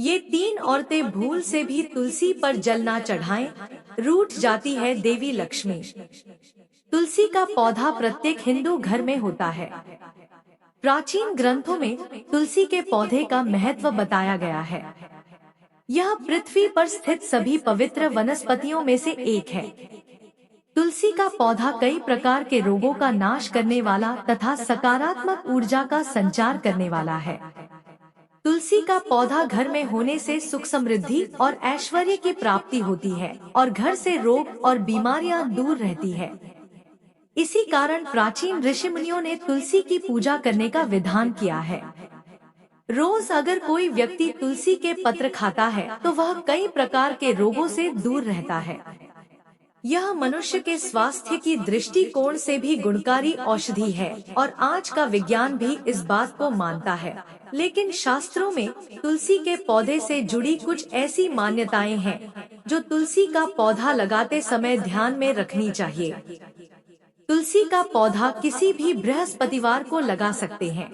ये तीन औरतें भूल से भी तुलसी पर जल ना चढ़ाएं, रूठ जाती है देवी लक्ष्मी। तुलसी का पौधा प्रत्येक हिंदू घर में होता है। प्राचीन ग्रंथों में तुलसी के पौधे का महत्व बताया गया है। यह पृथ्वी पर स्थित सभी पवित्र वनस्पतियों में से एक है। तुलसी का पौधा कई प्रकार के रोगों का नाश करने वाला तथा सकारात्मक ऊर्जा का संचार करने वाला है। तुलसी का पौधा घर में होने से सुख समृद्धि और ऐश्वर्य की प्राप्ति होती है और घर से रोग और बीमारियां दूर रहती है। इसी कारण प्राचीन ऋषि मुनियों ने तुलसी की पूजा करने का विधान किया है। रोज अगर कोई व्यक्ति तुलसी के पत्र खाता है तो वह कई प्रकार के रोगों से दूर रहता है। यह मनुष्य के स्वास्थ्य की दृष्टिकोण से भी गुणकारी औषधि है और आज का विज्ञान भी इस बात को मानता है। लेकिन शास्त्रों में तुलसी के पौधे से जुड़ी कुछ ऐसी मान्यताएं हैं जो तुलसी का पौधा लगाते समय ध्यान में रखनी चाहिए। तुलसी का पौधा किसी भी बृहस्पतिवार को लगा सकते हैं।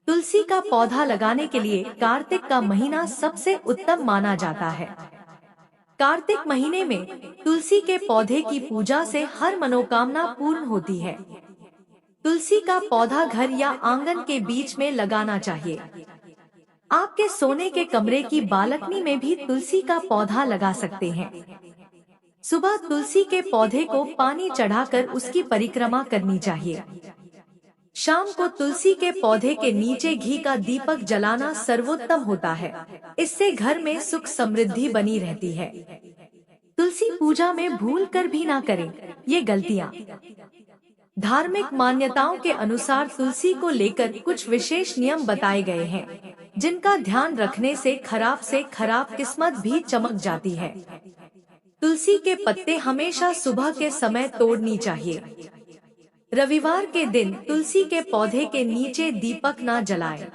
तुलसी का पौधा लगाने के लिए कार्तिक का महीना सबसे उत्तम माना जाता है। कार्तिक महीने में तुलसी के पौधे की पूजा से हर मनोकामना पूर्ण होती है। तुलसी का पौधा घर या आंगन के बीच में लगाना चाहिए। आपके सोने के कमरे की बालकनी में भी तुलसी का पौधा लगा सकते हैं। सुबह तुलसी के पौधे को पानी चढ़ाकर उसकी परिक्रमा करनी चाहिए। शाम को तुलसी के पौधे के नीचे घी का दीपक जलाना सर्वोत्तम होता है। इससे घर में सुख समृद्धि बनी रहती है। तुलसी पूजा में भूल कर भी ना करें ये गलतियाँ। धार्मिक मान्यताओं के अनुसार तुलसी को लेकर कुछ विशेष नियम बताए गए हैं, जिनका ध्यान रखने से खराब किस्मत भी चमक जाती है। तुलसी के पत्ते हमेशा सुबह के समय तोड़नी चाहिए। रविवार के दिन तुलसी के पौधे के नीचे दीपक न जलाएं।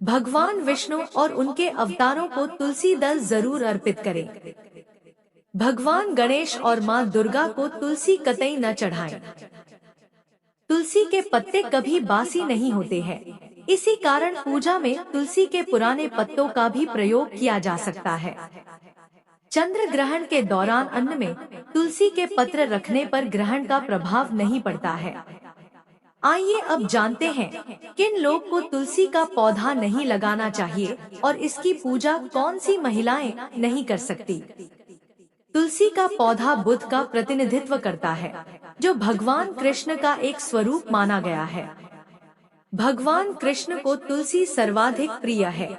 भगवान विष्णु और उनके अवतारों को तुलसी दल जरूर अर्पित करें। भगवान गणेश और माँ दुर्गा को तुलसी कतई न चढ़ाएं। तुलसी के पत्ते कभी बासी नहीं होते हैं। इसी कारण पूजा में तुलसी के पुराने पत्तों का भी प्रयोग किया जा सकता है। चंद्र ग्रहण के दौरान अन्न में तुलसी के पत्र रखने पर ग्रहण का प्रभाव नहीं पड़ता है। आइए अब जानते हैं किन लोग को तुलसी का पौधा नहीं लगाना चाहिए और इसकी पूजा कौन सी महिलाएं नहीं कर सकती। तुलसी का पौधा बुध का प्रतिनिधित्व करता है, जो भगवान कृष्ण का एक स्वरूप माना गया है। भगवान कृष्ण को तुलसी सर्वाधिक प्रिय है।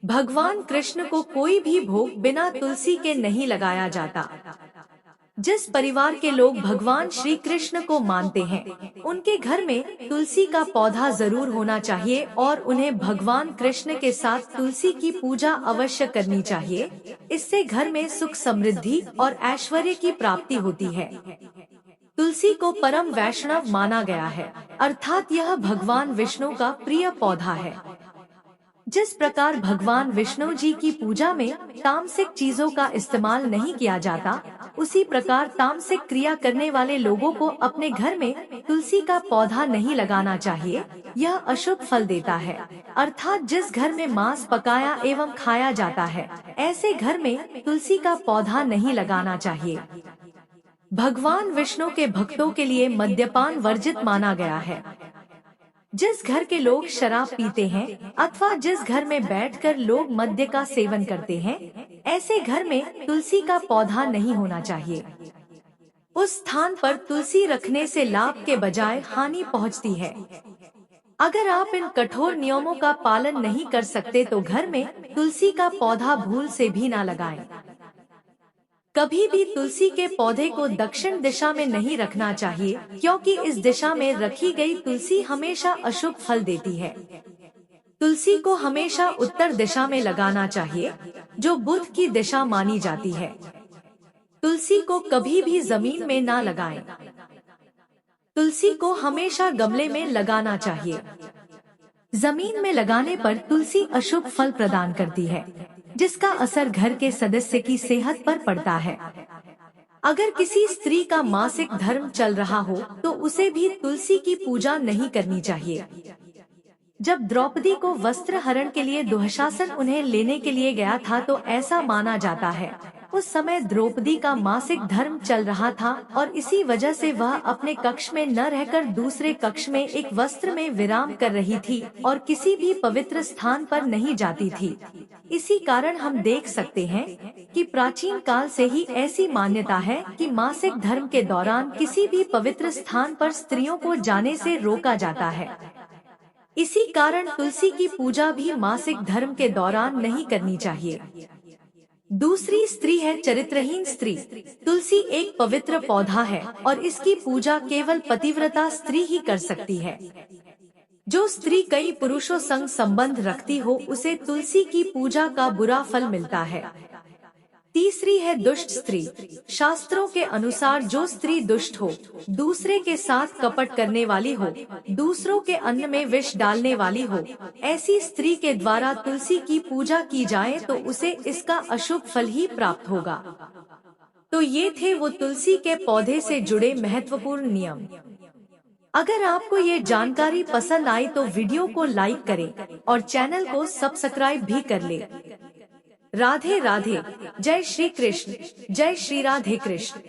भगवान कृष्ण को कोई भी भोग बिना तुलसी के नहीं लगाया जाता। जिस परिवार के लोग भगवान श्री कृष्ण को मानते हैं, उनके घर में तुलसी का पौधा जरूर होना चाहिए और उन्हें भगवान कृष्ण के साथ तुलसी की पूजा अवश्य करनी चाहिए। इससे घर में सुख समृद्धि और ऐश्वर्य की प्राप्ति होती है। तुलसी को परम वैष्णव माना गया है, अर्थात यह भगवान विष्णु का प्रिय पौधा है। जिस प्रकार भगवान विष्णु जी की पूजा में तामसिक चीजों का इस्तेमाल नहीं किया जाता, उसी प्रकार तामसिक क्रिया करने वाले लोगों को अपने घर में तुलसी का पौधा नहीं लगाना चाहिए। यह अशुभ फल देता है। अर्थात जिस घर में मांस पकाया एवं खाया जाता है, ऐसे घर में तुलसी का पौधा नहीं लगाना चाहिए। भगवान विष्णु के भक्तों के लिए मद्यपान वर्जित माना गया है। जिस घर के लोग शराब पीते हैं अथवा जिस घर में बैठकर लोग मद्य का सेवन करते हैं, ऐसे घर में तुलसी का पौधा नहीं होना चाहिए। उस स्थान पर तुलसी रखने से लाभ के बजाय हानि पहुंचती है। अगर आप इन कठोर नियमों का पालन नहीं कर सकते तो घर में तुलसी का पौधा भूल से भी ना लगाएं। कभी भी तुलसी के पौधे को दक्षिण दिशा में नहीं रखना चाहिए, क्योंकि इस दिशा में रखी गई तुलसी हमेशा अशुभ फल देती है। तुलसी को हमेशा उत्तर दिशा में लगाना चाहिए, जो बुध की दिशा मानी जाती है। तुलसी को कभी भी जमीन में ना लगाएं। तुलसी को हमेशा गमले में लगाना चाहिए। जमीन में लगाने पर तुलसी अशुभ फल प्रदान करती है, जिसका असर घर के सदस्य की सेहत पर पड़ता है। अगर किसी स्त्री का मासिक धर्म चल रहा हो तो उसे भी तुलसी की पूजा नहीं करनी चाहिए। जब द्रौपदी को वस्त्र हरण के लिए दुःशासन उन्हें लेने के लिए गया था तो ऐसा माना जाता है उस समय द्रौपदी का मासिक धर्म चल रहा था और इसी वजह से वह अपने कक्ष में न रहकर दूसरे कक्ष में एक वस्त्र में विराम कर रही थी और किसी भी पवित्र स्थान पर नहीं जाती थी। इसी कारण हम देख सकते हैं कि प्राचीन काल से ही ऐसी मान्यता है कि मासिक धर्म के दौरान किसी भी पवित्र स्थान पर स्त्रियों को जाने से रोका जाता है। इसी कारण तुलसी की पूजा भी मासिक धर्म के दौरान नहीं करनी चाहिए। दूसरी स्त्री है चरित्रहीन स्त्री। तुलसी एक पवित्र पौधा है और इसकी पूजा केवल पतिव्रता स्त्री ही कर सकती है। जो स्त्री कई पुरुषों संग संबंध रखती हो उसे तुलसी की पूजा का बुरा फल मिलता है। तीसरी है दुष्ट स्त्री। शास्त्रों के अनुसार जो स्त्री दुष्ट हो, दूसरे के साथ कपट करने वाली हो, दूसरों के अन्न में विष डालने वाली हो, ऐसी स्त्री के द्वारा तुलसी की पूजा की जाए तो उसे इसका अशुभ फल ही प्राप्त होगा। तो ये थे वो तुलसी के पौधे से जुड़े महत्वपूर्ण नियम। अगर आपको ये जानकारी पसंद आई तो वीडियो को लाइक करें और चैनल को सब्सक्राइब भी कर ले। राधे राधे। जय श्री कृष्ण। जय श्री राधे कृष्ण।